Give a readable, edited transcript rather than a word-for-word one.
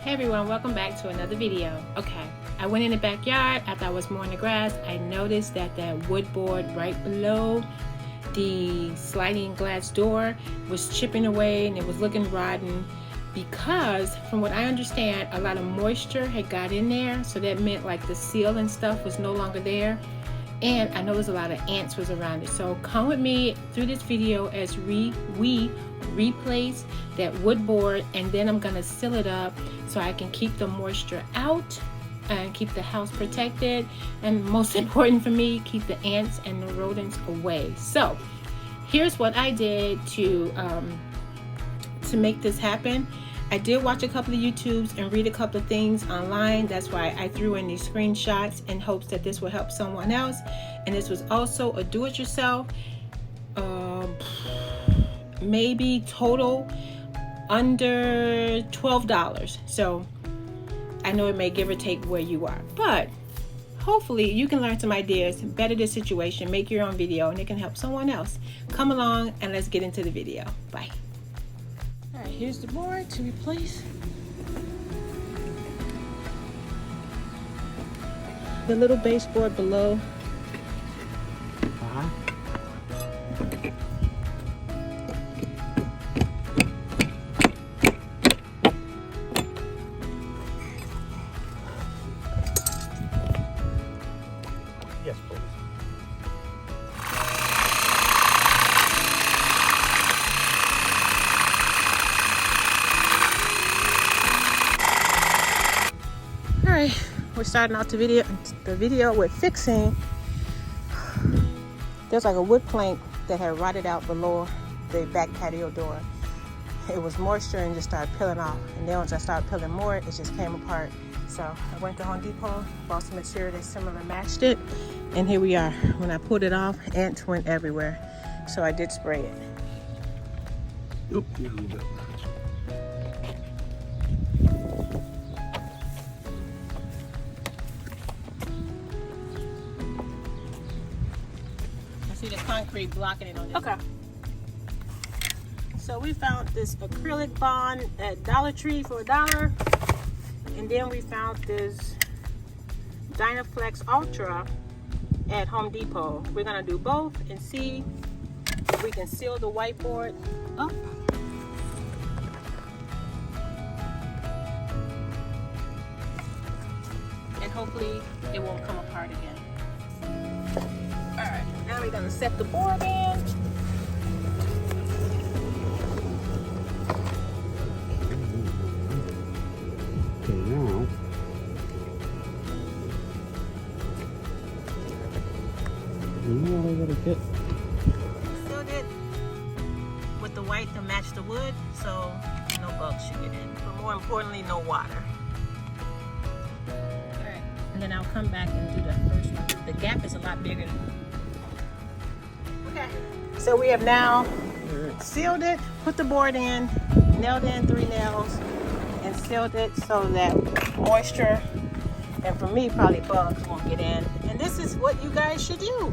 Hey everyone, welcome back to another video. Okay, I went in the backyard after I was mowing the grass. I noticed that wood board right below the sliding glass door was chipping away and it was looking rotten because, from what I understand, a lot of moisture had got in there, so that meant like the seal and stuff was no longer there. And I know there's a lot of ants was around it. So come with me through this video as we replace that wood board, and then I'm gonna seal it up so I can keep the moisture out and keep the house protected, and most important for me, keep the ants and the rodents away. So here's what I did to make this happen. I did watch a couple of YouTubes and read a couple of things online. That's why I threw in these screenshots in hopes that this will help someone else. And this was also a do-it-yourself, maybe total under $12. So I know it may give or take where you are, but hopefully you can learn some ideas, better this situation, make your own video, and it can help someone else. Come along and let's get into the video. Bye. All right, here's the board to replace. The little baseboard below. Yes, please. All right, we're starting out the video with fixing. There's like a wood plank that had rotted out below the back patio door. It was moisture and just started peeling off. And then once I started peeling more, it just came apart. So I went to Home Depot, bought some material that similar matched it, and here we are. When I pulled it off, ants went everywhere. So I did spray it. Oop, a little bit. I see the concrete blocking it on this. Okay. So we found this acrylic bond at Dollar Tree for $1. And then we found this Dynaflex Ultra at Home Depot. We're gonna do both and see if we can seal the whiteboard up. And hopefully it won't come apart again. All right, now we're gonna set the board in. Okay, now. Now I gotta get. Filled it with the white to match the wood, so no bugs should get in. But more importantly, no water. Alright, and then I'll come back and do the first one. The gap is a lot bigger. Okay, so we have now sealed it, put the board in, nailed in 3 nails, and sealed it so that moisture, and for me, probably bugs won't get in. And this is what you guys should do.